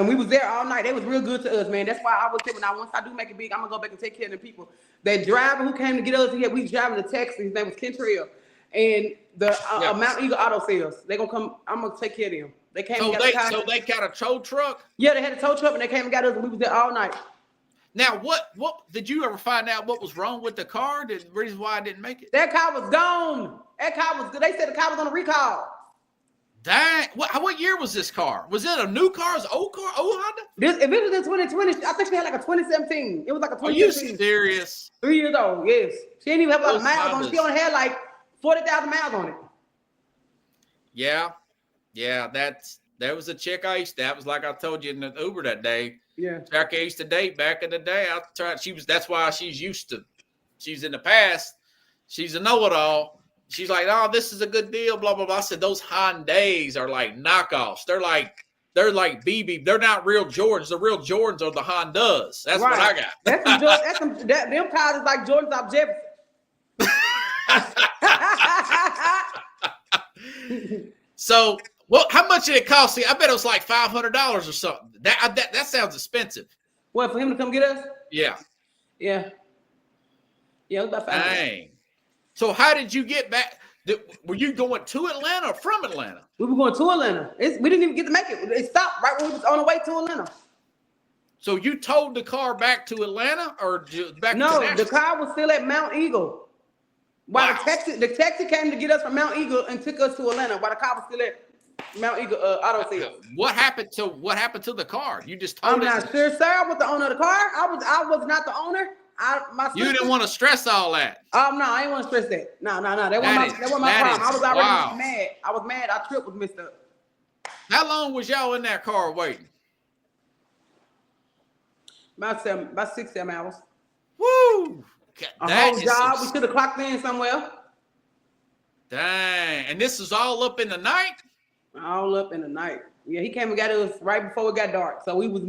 [SPEAKER 6] we was there all night. They was real good to us, man. That's why I was saying once I do make it big, I'm gonna go back and take care of the people. That driver who came to get us, we driving to Texas. His name was Kentrell, and the Mount Eagle Auto Sales. They gonna come. I'm gonna take care of them. They came.
[SPEAKER 3] So
[SPEAKER 6] and got the car.
[SPEAKER 3] they got a tow truck.
[SPEAKER 6] Yeah, they had a tow truck, and they came and got us, and we was there all night.
[SPEAKER 3] Now, what did you ever find out what was wrong with the car? The reason why I didn't make it?
[SPEAKER 6] That car was gone. That car was. They said the car was on a recall.
[SPEAKER 3] Dang! What year was this car? Was it a new car? Was it old car? Old Honda?
[SPEAKER 6] If it was in 2020, I think she had like a 2017. It was like a 2017.
[SPEAKER 3] Are you serious?
[SPEAKER 6] 3 years old, yes. She didn't even have a lot of
[SPEAKER 3] Those
[SPEAKER 6] miles on it. She
[SPEAKER 3] Hondas.
[SPEAKER 6] only had like 40,000 miles on it.
[SPEAKER 3] Yeah. There was a chick I used to. That was like I told you in the Uber that day.
[SPEAKER 6] Yeah.
[SPEAKER 3] Chick I used to date back in the day. I tried. That's why she's used to. She's in the past. She's a know-it-all. She's like, oh, this is a good deal, blah, blah, blah. I said, those Hyundais are like knockoffs. They're like BB. They're not real Jordans. The real Jordans are the Hondas. That's what I got.
[SPEAKER 6] Them cars is like Jordans off Jefferson.
[SPEAKER 3] So, well, how much did it cost? See, I bet it was like $500 or something. That sounds expensive.
[SPEAKER 6] What, for him to come get us?
[SPEAKER 3] Yeah.
[SPEAKER 6] Yeah. Yeah, it was about $500.
[SPEAKER 3] Dang. So how did you get back? Were you going to Atlanta or from Atlanta?
[SPEAKER 6] We were going to Atlanta. We didn't even get to make it. It stopped right when we was on the way to Atlanta.
[SPEAKER 3] So you towed the car back to Atlanta or back to
[SPEAKER 6] No, the car was still at Mount Eagle. While the taxi came to get us from Mount Eagle and took us to Atlanta, while the car was still at Mount Eagle Auto Sales. What happened
[SPEAKER 3] to the car? You just told
[SPEAKER 6] I'm not sure, sir. I was the owner of the car. I was not the owner.
[SPEAKER 3] You didn't want to stress all that.
[SPEAKER 6] No, I didn't want to stress that. No. That wasn't my problem. I was already mad. I was mad. Our trip was messed up.
[SPEAKER 3] How long was y'all in that car waiting?
[SPEAKER 6] About 6, 7 hours.
[SPEAKER 3] Woo!
[SPEAKER 6] A whole job. We should have clocked in somewhere.
[SPEAKER 3] Dang. And this is all up in the night?
[SPEAKER 6] All up in the night. Yeah, he came and got us right before it got dark. So we was on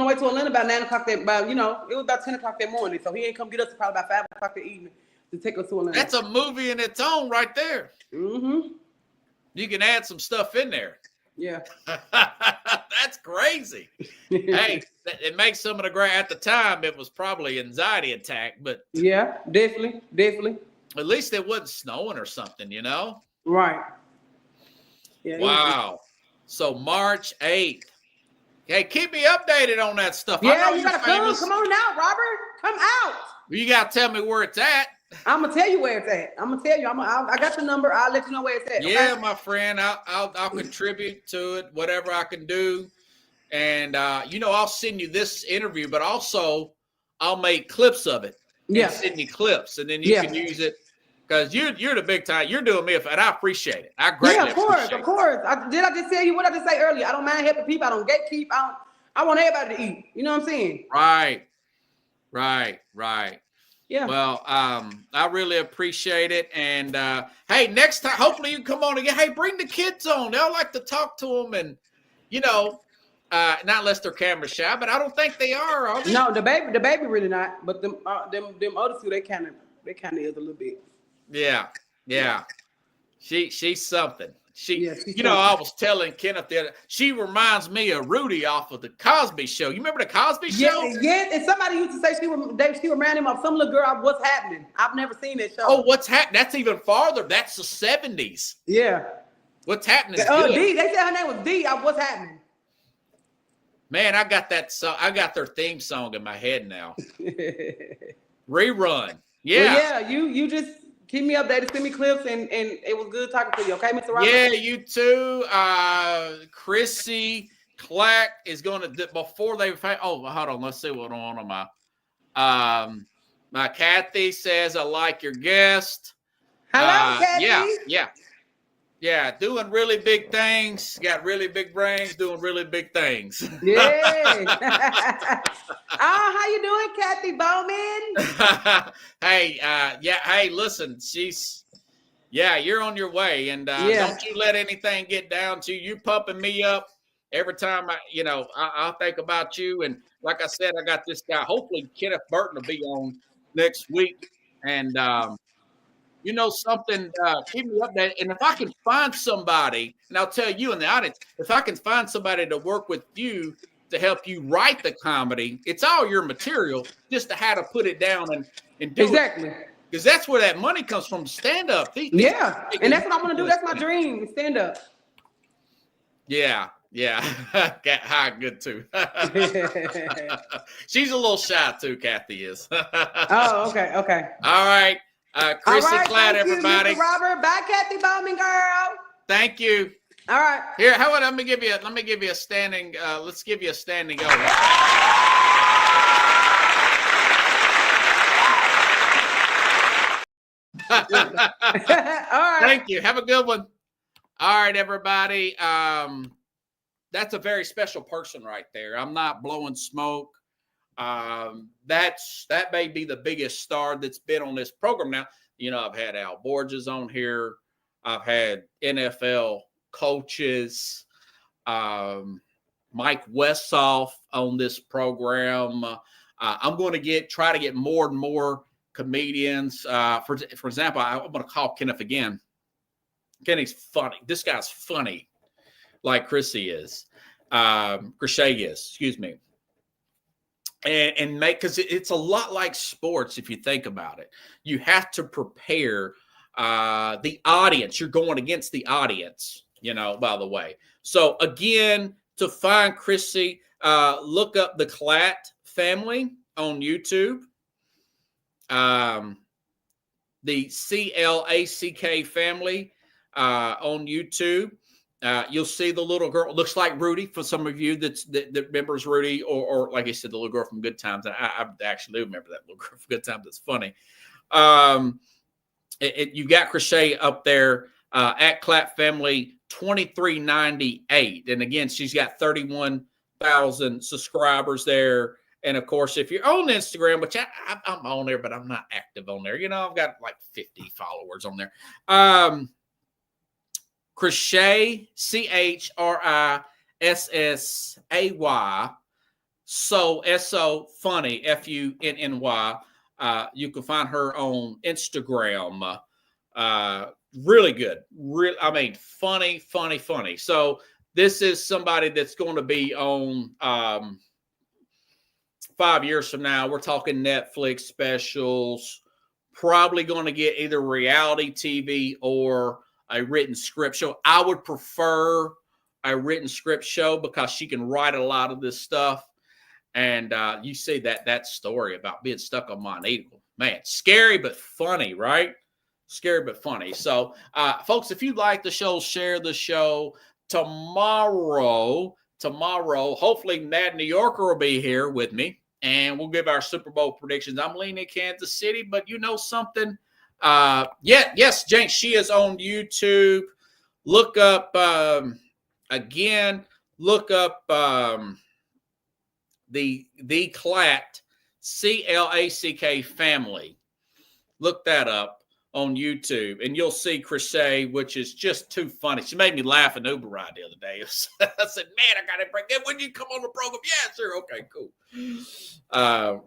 [SPEAKER 6] the way to Atlanta about 9 o'clock it was about 10 o'clock that morning. So he ain't come get us probably about 5 o'clock that evening to take us to Atlanta.
[SPEAKER 3] That's a movie in its own right there.
[SPEAKER 6] Mm-hmm.
[SPEAKER 3] You can add some stuff in there.
[SPEAKER 6] Yeah.
[SPEAKER 3] That's crazy. Hey, it makes some of the great. At the time, it was probably anxiety attack, but
[SPEAKER 6] yeah, definitely.
[SPEAKER 3] At least it wasn't snowing or something, you know?
[SPEAKER 6] Right. Yeah.
[SPEAKER 3] Wow. So March 8th. Hey, keep me updated on that stuff.
[SPEAKER 6] Yeah, you gotta come on out, Robert. Come out.
[SPEAKER 3] You gotta tell me where it's at.
[SPEAKER 6] I'm gonna tell you where it's at. I'm gonna tell you. I got your number. I'll let you know where it's at.
[SPEAKER 3] Yeah,
[SPEAKER 6] okay?
[SPEAKER 3] my friend. I'll contribute to it, whatever I can do. And I'll send you this interview, but also I'll make clips of it.
[SPEAKER 6] Yeah.
[SPEAKER 3] Send you clips, and then you can use it. Because you're the big time. You're doing me and I appreciate it. I greatly appreciate it.
[SPEAKER 6] Of course. Did I just tell you what I just say earlier? I don't mind helping people. I don't gatekeep. I want everybody to eat. You know what I'm saying?
[SPEAKER 3] Right.
[SPEAKER 6] Yeah.
[SPEAKER 3] Well, I really appreciate it. And hey, next time, hopefully you come on again. Hey, bring the kids on. They'll like to talk to them, and not unless they're camera shy, but I don't think they are they?
[SPEAKER 6] No, the baby really not. But them other two, they kind of is a little bit.
[SPEAKER 3] Yeah. She's something.
[SPEAKER 6] Yeah, she's
[SPEAKER 3] you know, I was telling Kenneth that she reminds me of Rudy off of the Cosby Show. You remember the Cosby Show?
[SPEAKER 6] Yeah. And somebody used to say she reminded him of some little girl. What's happening? I've never seen that show.
[SPEAKER 3] Oh, what's happening? That's even farther. That's the 70s.
[SPEAKER 6] Yeah.
[SPEAKER 3] What's happening?
[SPEAKER 6] D. They said her name was D. What's happening?
[SPEAKER 3] Man, I got that song. I got their theme song in my head now. Rerun. Yeah.
[SPEAKER 6] Well, yeah. You just keep me updated. Send me clips, and it was good talking to you. Okay, Mr. Robert?
[SPEAKER 3] Yeah, you too. Chrissy Clack is going to before they. Oh, hold on. Let's see what's on my. My Kathy says I like your guest.
[SPEAKER 6] Hello, Kathy.
[SPEAKER 3] Yeah. Doing really big things. Got really big brains. Doing really big things.
[SPEAKER 6] Yeah. How you doing, Kathy Bowman?
[SPEAKER 3] Hey, Hey, listen, you're on your way, and don't you let anything get down to you. You're pumping me up every time I think about you. And like I said, I got this guy. Hopefully, Kenneth Burton will be on next week, and something. Keep me updated. And if I can find somebody, and I'll tell you in the audience, if I can find somebody to work with you to help you write the comedy, it's all your material, just to how to put it down and do
[SPEAKER 6] exactly.
[SPEAKER 3] Because that's where that money comes from, stand up.
[SPEAKER 6] And that's what I want to do. That's my dream, stand up.
[SPEAKER 3] Yeah. Hi, good too. She's a little shy too, Kathy is.
[SPEAKER 6] Oh, okay.
[SPEAKER 3] All right. Chrissy Cladd, everybody.
[SPEAKER 6] Mr. Robert. Bye, Kathy Bowman, girl.
[SPEAKER 3] Thank you.
[SPEAKER 6] All right.
[SPEAKER 3] Here, how about let me give you a standing. Let's give you a standing ovation.
[SPEAKER 6] All right.
[SPEAKER 3] Thank you. Have a good one. All right, everybody. That's a very special person right there. I'm not blowing smoke. That may be the biggest star that's been on this program now. I've had Al Borges on here. I've had NFL coaches, Mike Westhoff on this program. I'm going to try to get more and more comedians. For example, I'm going to call Kenneth again. Kenny's funny. This guy's funny, like Chrissy is. Chrisshay is. Excuse me. And because it's a lot like sports if you think about it. You have to prepare the audience. You're going against the audience, by the way. So again, to find Chrissy, look up the Clack family on YouTube. The CLACK family on YouTube. You'll see the little girl. Looks like Rudy for some of you that remembers Rudy, or like I said, the little girl from Good Times. I actually do remember that little girl from Good Times. It's funny. You got Chrisshay up there at Clack Family 2398, and again, she's got 31,000 subscribers there. And of course, if you're on Instagram, which I'm on there, but I'm not active on there. I've got like 50 followers on there. Chrisshay, CHRISSAY, so S-O, funny, FUNNY. You can find her on Instagram. Really good. Funny. So this is somebody that's going to be on 5 years from now. We're talking Netflix specials, probably going to get either reality TV or a written script show. I would prefer a written script show because she can write a lot of this stuff. And you see that story about being stuck on Mount Eagle. Man, scary but funny, right? Scary but funny. So, folks, if you like the show, share the show. Tomorrow, hopefully Mad New Yorker will be here with me, and we'll give our Super Bowl predictions. I'm leaning Kansas City, but you know something? Yes, Jane, she is on YouTube. Look up, the Clack, CLACK family. Look that up on YouTube, and you'll see Chrisshay, which is just too funny. She made me laugh in Uber ride the other day. I said, man, I got to break that. When you come on the program? Yeah, sure. Okay, cool.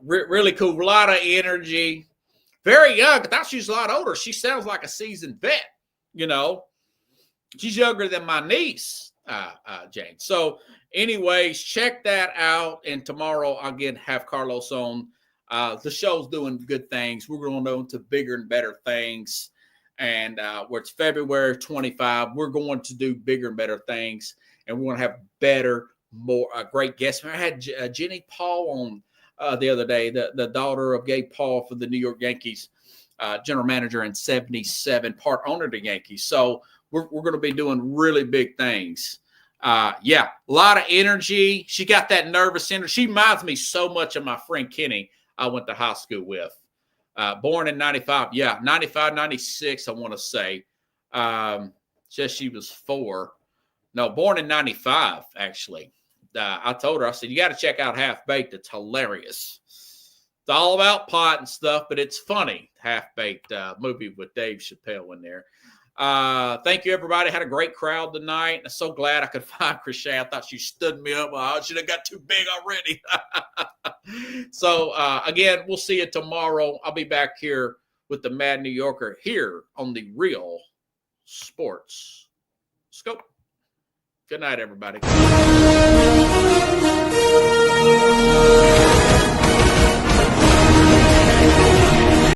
[SPEAKER 3] Really cool. A lot of energy. Very young. I thought she was a lot older. She sounds like a seasoned vet, She's younger than my niece, Jane. So, anyways, check that out. And tomorrow, again, have Carlos on. The show's doing good things. We're going on to bigger and better things. And where it's February 25, we're going to do bigger and better things. And we're going to have better, more great guests. I had Jenny Paul on the other day, the daughter of Gabe Paul for the New York Yankees, general manager and 77 part owner of the Yankees. So we're going to be doing really big things. Yeah, a lot of energy. She got that nervous energy. She reminds me so much of my friend Kenny I went to high school with. Born in 95. Yeah, 95, 96, I want to say. Says she was 4. No, born in 95, actually. I told her, I said, you got to check out Half Baked. It's hilarious. It's all about pot and stuff, but it's funny. Half Baked movie with Dave Chappelle in there. Thank you, everybody. Had a great crowd tonight. I'm so glad I could find Chrisshay. I thought she stood me up. I should have got too big already. So, again, we'll see you tomorrow. I'll be back here with the Mad New Yorker here on the Real Sports Scope. Good night, everybody.